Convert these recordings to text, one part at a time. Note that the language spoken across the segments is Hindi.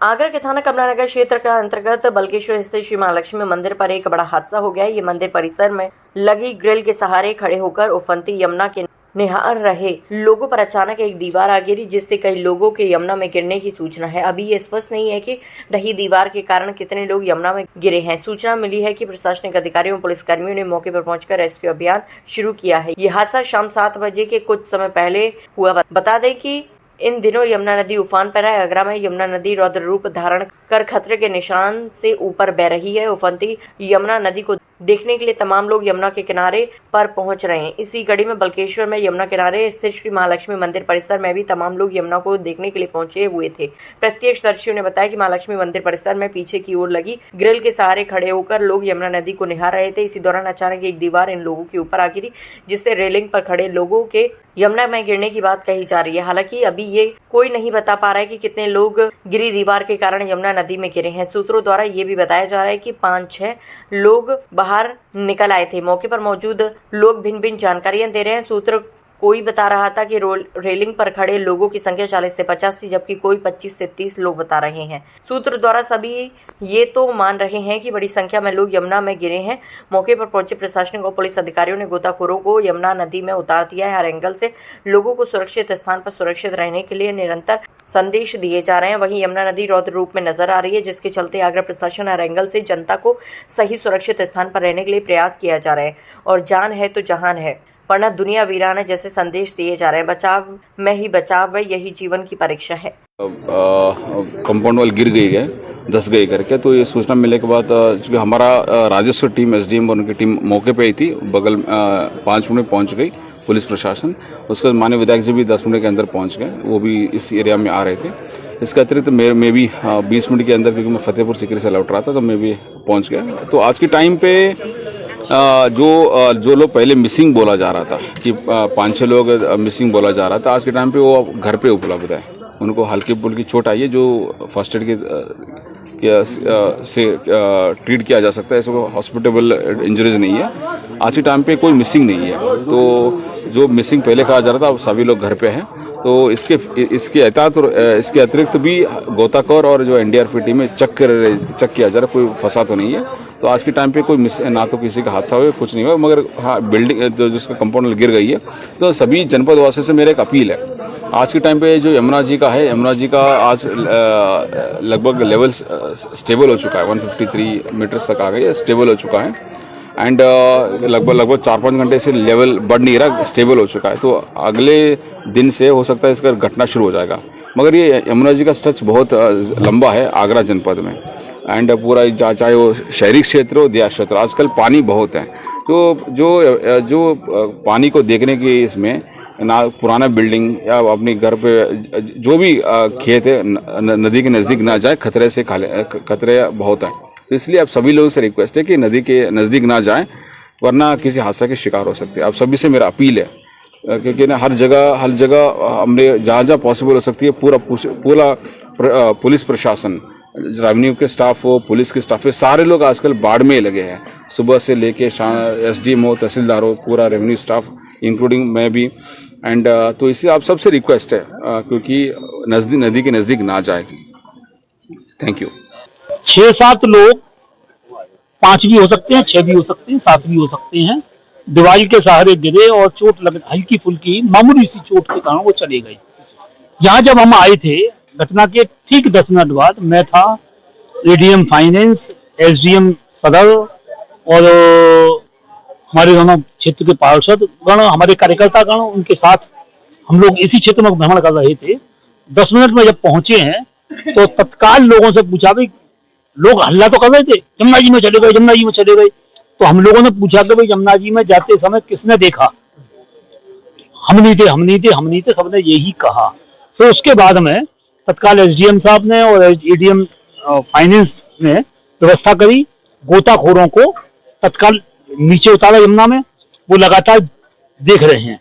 आगरा के थाना कमलानगर क्षेत्र के अंतर्गत बल्केश्वर स्थित श्री महालक्ष्मी मंदिर पर एक बड़ा हादसा हो गया। ये मंदिर परिसर में लगी ग्रिल के सहारे खड़े होकर उफनती यमुना के निहार रहे लोगों पर अचानक एक दीवार आ गिरी, जिससे कई लोगों के यमुना में गिरने की सूचना है। अभी ये स्पष्ट नहीं है कि ढही दीवार के कारण कितने लोग यमुना में गिरे हैं। सूचना मिली है कि प्रशासनिक अधिकारियों और पुलिसकर्मियों ने मौके पर पहुंचकर रेस्क्यू अभियान शुरू किया है। ये हादसा शाम 7 बजे के कुछ समय पहले हुआ। बता दें कि इन दिनों यमुना नदी उफान पर है। आगरा में यमुना नदी रौद्र रूप धारण कर खतरे के निशान से ऊपर बह रही है। उफनती यमुना नदी को देखने के लिए तमाम लोग यमुना के किनारे पर पहुंच रहे हैं। इसी कड़ी में बल्केश्वर में यमुना किनारे स्थित श्री महालक्ष्मी मंदिर परिसर में भी तमाम लोग यमुना को देखने के लिए पहुंचे हुए थे। प्रत्यक्षदर्शियों ने बताया कि महालक्ष्मी मंदिर परिसर में पीछे की ओर लगी ग्रिल के सहारे खड़े होकर लोग यमुना नदी को निहार रहे थे। इसी दौरान अचानक एक दीवार इन लोगों के ऊपर आ गिरी, जिससे रेलिंग पर खड़े लोगों के यमुना में गिरने की बात कही जा रही है। हालांकि अभी ये कोई नहीं बता पा रहा है कि कितने लोग गिरी दीवार के कारण यमुना नदी में गिरे हैं। सूत्रों द्वारा ये भी बताया जा रहा है कि 5-6 लोग बाहर निकल आए थे। मौके पर मौजूद लोग भिन्न भिन्न जानकारियां दे रहे हैं। सूत्र कोई बता रहा था कि रेलिंग पर खड़े लोगों की संख्या 40 से 50 थी, जबकि कोई 25 से 30 लोग बता रहे हैं। सूत्र द्वारा सभी ये तो मान रहे हैं कि बड़ी संख्या में लोग यमुना में गिरे हैं। मौके पर पहुंचे प्रशासनिक और पुलिस अधिकारियों ने गोताखोरों को यमुना नदी में उतार दिया है। हर एंगल से लोगों को सुरक्षित स्थान पर सुरक्षित रहने के लिए निरंतर संदेश दिए जा रहे हैं। वहीं यमुना नदी रौद्र रूप में नजर आ रही है, जिसके चलते आगरा प्रशासन हर एंगल से जनता को सही सुरक्षित स्थान पर रहने के लिए प्रयास किया जा रहा है। और जान है तो जहान है, वरना दुनिया वीरान है जैसे संदेश दिए जा रहे हैं। बचाव में ही बचाव है, यही जीवन की परीक्षा है। कंपाउंड वाल गिर गई है, धस गई करके, तो ये सूचना मिलने के बाद चूँकि हमारा राजस्व टीम एसडीएम और उनकी टीम मौके पे ही थी, बगल 5 मिनट में पहुंच गई पुलिस प्रशासन। उसके बाद माननीय विधायक जी भी 10 मिनट के अंदर पहुंच गए, वो भी इस एरिया में आ रहे थे। इसके अतिरिक्त मैं भी 20 मिनट के अंदर, क्योंकि मैं फतेहपुर सीकरी से लौट रहा था, तो मैं भी पहुंच गया। तो आज के टाइम पे जो लोग पहले मिसिंग बोला जा रहा था कि 5-6 लोग मिसिंग बोला जा रहा था, आज के टाइम पे वो घर पे उपलब्ध है। उनको हल्की फुल्की चोट आई है जो फर्स्ट एड से ट्रीट किया जा सकता है। ऐसे हॉस्पिटेबल इंजरीज नहीं है। आज के टाइम पे कोई मिसिंग नहीं है। तो जो मिसिंग पहले कहा जा रहा था, अब सभी लोग घर पे हैं। तो इसके अतिरिक्त भी गोताखोर और जो एनडीआरएफ की टीम है चेक किया जा रहा है, कोई फंसा तो नहीं है। तो आज के टाइम पे कोई ना तो किसी का हादसा हुआ, कुछ नहीं हुआ, मगर हाँ बिल्डिंग जिसका कंपाउंड गिर गई है। तो सभी जनपद वासियों से मेरा एक अपील है, आज के टाइम पे जो यमुना जी का है, यमुना जी का आज लगभग लेवल स्टेबल हो चुका है, 153 मीटर्स तक आ गई है, स्टेबल हो चुका है। एंड लगभग 4-5 घंटे से लेवल बढ़ नहीं रहा, स्टेबल हो चुका है। तो अगले दिन से हो सकता है इसका घटना शुरू हो जाएगा। मगर ये यमुना जी का स्ट्रेच बहुत लंबा है आगरा जनपद में। एंड पूरा चाहे वो शहरी क्षेत्र हो, देहात क्षेत्र, आजकल पानी बहुत है। तो जो पानी को देखने की इसमें ना पुराना बिल्डिंग या अपने घर पे जो भी खेत है नदी के नज़दीक ना जाए, खतरे बहुत हैं। तो इसलिए आप सभी लोगों से रिक्वेस्ट है कि नदी के नज़दीक ना जाएं, वरना किसी हादसा के शिकार हो सकते हैं। आप सभी से मेरा अपील है, क्योंकि ना हर जगह हमने जहाँ पॉसिबल हो सकती है, पूरा पुलिस प्रशासन, रेवेन्यू के स्टाफ हो, पुलिस के स्टाफ हो, सारे लोग आजकल बाढ़ में लगे हैं। सुबह से लेके एसडीएम हो, तहसीलदार हो, पूरा रेवेन्यू स्टाफ इंक्लूडिंग मैं भी। एंड तो इससे आप सबसे रिक्वेस्ट है, क्योंकि नदी के नज़दीक ना जाए। Thank you. 6-7 लोग, 5 भी हो सकते हैं, 6 भी हो सकते हैं, 7 भी हो सकते हैं, दीवार के सहारे गिरे और चोट लगे, हल्की फुल्की मामूली सी चोट के कारण वो चले गए। यहाँ जब हम आए थे घटना के ठीक 10 मिनट बाद, मैं था, एडीएम फाइनेंस, एसडीएम सदर और हमारे दोनों क्षेत्र के पार्षद गण, हमारे कार्यकर्ता गण, उनके साथ हम लोग इसी क्षेत्र में भ्रमण कर रहे थे। 10 मिनट में जब पहुंचे हैं तो तत्काल लोगों से पूछा, भाई लोग हल्ला तो कर रहे थे, यमुना जी में चले गए, यमुना जी में चले गए। तो हम लोगों ने पूछा कि भाई यमुना जी में जाते समय किसने देखा? हम नहीं थे, सबने यही कहा। फिर उसके बाद में तत्काल एसडीएम साहब ने और एडीएम फाइनेंस ने व्यवस्था करी, गोताखोरों को तत्काल नीचे उतारा यमुना में, वो लगातार देख रहे हैं।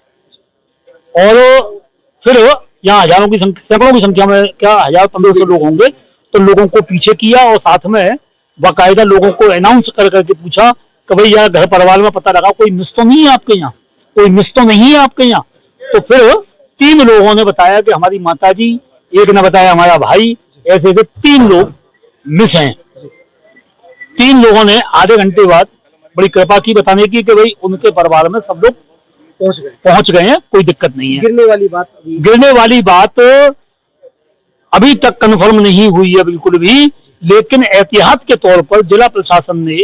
और फिर यहाँ हजारों की सैकड़ों की संख्या में, क्या 1000-1500 लोग होंगे, तो लोगों को पीछे किया और साथ में बाकायदा लोगों को अनाउंस करके पूछा कि भाई यार घर परिवार में पता लगा कोई मिस तो नहीं है आपके यहाँ, कोई मिस तो नहीं है आपके यहाँ। तो फिर 3 लोगों ने बताया कि हमारी माताजी, एक ने बताया हमारा भाई, ऐसे ऐसे 3 लोग मिस हैं। 3 लोगों ने आधे घंटे बाद बड़ी कृपा की बताने की कि भाई उनके परिवार में सब लोग पहुंच गए हैं, कोई दिक्कत नहीं है। गिरने वाली बात अभी तक कंफर्म नहीं हुई है बिल्कुल भी, लेकिन एहतियात के तौर पर जिला प्रशासन ने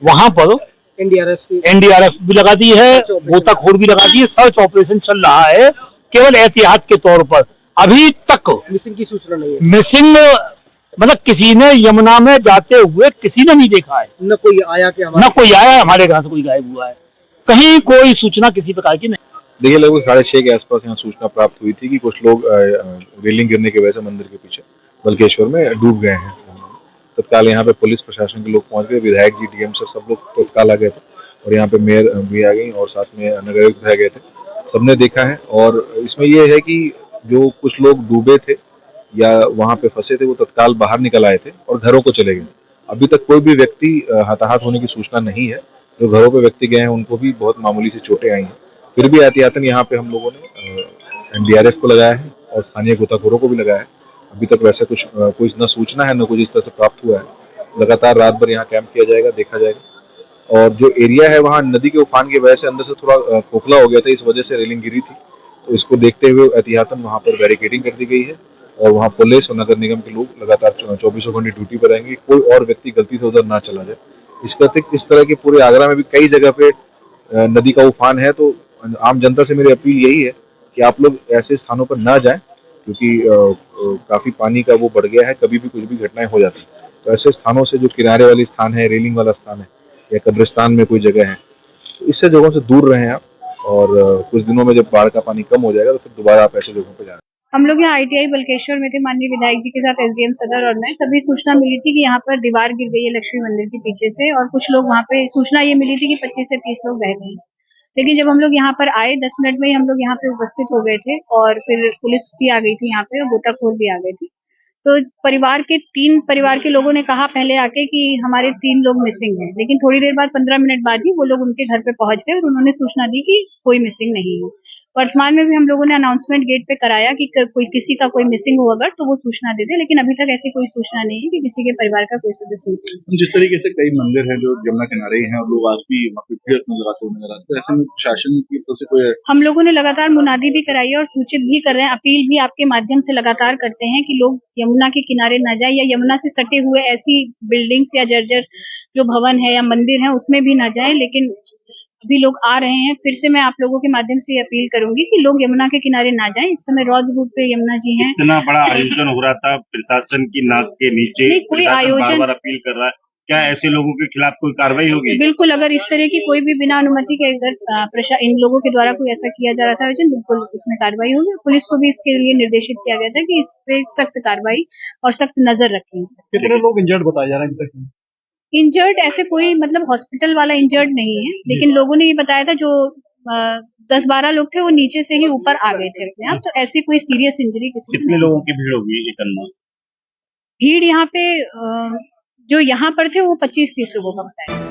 वहां पर एनडीआरएफ भी लगा दी है, गोताखोर भी लगा दी है, सर्च ऑपरेशन चल रहा है केवल एहतियात के तौर पर। अभी तक मिसिंग की सूचना नहीं है। मिसिंग मतलब किसी ने यमुना में जाते हुए किसी ने नहीं देखा है, न कोई आया कि न कोई आया हमारे घर से कोई गायब हुआ है, कहीं कोई सूचना किसी प्रकार की नहीं। देखिए, लगभग 6:30 के आसपास यहाँ सूचना प्राप्त हुई थी कि कुछ लोग रेलिंग गिरने की वजह से मंदिर के पीछे बल्केश्वर में डूब गए हैं। तत्काल यहाँ पे पुलिस प्रशासन के लोग पहुंच गए, विधायक जी, डीएम से सब लोग तत्काल आ गए थे और यहाँ पे मेयर भी आ गई और साथ में नगर आयुक्त भी आ गए थे। सबने देखा है और इसमें ये है कि जो कुछ लोग डूबे थे या वहाँ पे फंसे थे वो तत्काल बाहर निकल आए थे और घरों को चले गए। अभी तक कोई भी व्यक्ति हताहत होने की सूचना नहीं है। जो घरों पे व्यक्ति गए हैं उनको भी बहुत मामूली सी चोटें आई हैं। फिर भी एहतियातन यहाँ पे हम लोगों ने एनडीआरएफ को लगाया है और स्थानीय गोताखोरों को भी लगाया है। अभी तक वैसे कुछ न सूचना है न कुछ इस तरह से प्राप्त हुआ है। लगातार रात भर यहाँ कैंप किया जाएगा, देखा जाएगा। और जो एरिया है वहाँ नदी के उफान की वजह से अंदर से थोड़ा खोखला हो गया था, इस वजह से रेलिंग गिरी थी। तो इसको देखते हुए एहतियातन वहाँ पर बैरिकेडिंग कर दी गई है और वहाँ पुलिस और नगर निगम के लोग लगातार 24 घंटे ड्यूटी पर रहेंगे। कोई और व्यक्ति गलती से उधर ना चला जाए। इस तरह के पूरे आगरा में भी कई जगह पे नदी का उफान है। तो आम जनता से मेरी अपील यही है कि आप लोग ऐसे स्थानों पर ना जाएं, क्योंकि काफी पानी का वो बढ़ गया है, कभी भी कुछ भी घटनाएं हो जाती हैं। तो ऐसे स्थानों से जो किनारे वाले स्थान है, रेलिंग वाला स्थान है या कब्रिस्तान में कोई जगह है, तो इससे जगहों से दूर रहें आप। और कुछ दिनों में जब बाढ़ का पानी कम हो जाएगा तो फिर दोबारा आप ऐसे जगहों पर जाएं। हम लोग यहाँ ITI बल्केश्वर में थे, माननीय विधायक जी के साथ SDM सदर और मैं। तभी सूचना मिली थी कि यहाँ पर दीवार गिर गई है लक्ष्मी मंदिर के पीछे से और कुछ लोग वहाँ पे, सूचना ये मिली थी कि 25 से 30 लोग बह गए। लेकिन जब हम लोग यहाँ पर आए 10 मिनट में ही हम लोग यहाँ पे उपस्थित हो गए थे और फिर पुलिस भी आ गई थी यहाँ पे और गोताखोर भी आ गए थे। तो तीन परिवार के लोगों ने कहा पहले आके कि हमारे 3 लोग मिसिंग हैं, लेकिन थोड़ी देर बाद 15 मिनट बाद ही वो लोग उनके घर पे पहुंच गए और उन्होंने सूचना दी कि कोई मिसिंग नहीं है। वर्तमान में भी हम लोगों ने अनाउंसमेंट गेट पे कराया कि कोई किसी का कोई मिसिंग हो अगर तो वो सूचना दे दे, लेकिन अभी तक ऐसी कोई सूचना नहीं है कि किसी के परिवार का कोई सदस्य मिसिंग है। जिस तरीके से कई मंदिर हैं जो यमुना किनारे ही हैं और लोग आज भी वहाँ पे भीड़ में लगाते हुए नजर आते हैं, ऐसे में शासन की तरफ से कोई, हम लोगों ने लगातार मुनादी भी कराई है और सूचित भी कर रहे हैं, अपील भी आपके माध्यम से लगातार करते हैं कि लोग यमुना के किनारे न जाए या यमुना से सटे हुए ऐसी बिल्डिंग्स या जर्जर जो भवन है या मंदिर है उसमें भी न जाए। लेकिन अभी लोग आ रहे हैं, फिर से मैं आप लोगों के माध्यम से अपील करूंगी कि लोग यमुना के किनारे ना जाएं। इस समय रौद्र रूप पे यमुना जी हैं। इतना बड़ा आयोजन हो रहा था प्रशासन की नाक के नीचे, नहीं, कोई आयोजन बार अपील कर रहा है, क्या ऐसे लोगों के खिलाफ कोई कार्रवाई होगी? बिल्कुल, अगर इस तरह की कोई भी बिना अनुमति के अगर इन लोगों के द्वारा कोई ऐसा किया जा रहा था आयोजन, बिल्कुल उसमें कार्रवाई होगी। पुलिस को भी इसके लिए निर्देशित किया गया था कि इस पे सख्त कार्रवाई और सख्त नजर रखें। कितने लोग इंजर्ड बताए जा रहे हैं? इंजर्ड ऐसे कोई मतलब हॉस्पिटल वाला इंजर्ड नहीं है, लेकिन लोगों ने ये बताया था जो 10-12 लोग थे वो नीचे से ही ऊपर आ गए थे अपने आप। तो ऐसी कोई सीरियस इंजरी किसी कितने लोगों की भीड़ होगी ये करना? भीड़ यहाँ पे जो यहाँ पर थे वो 25-30 लोगों का बताया।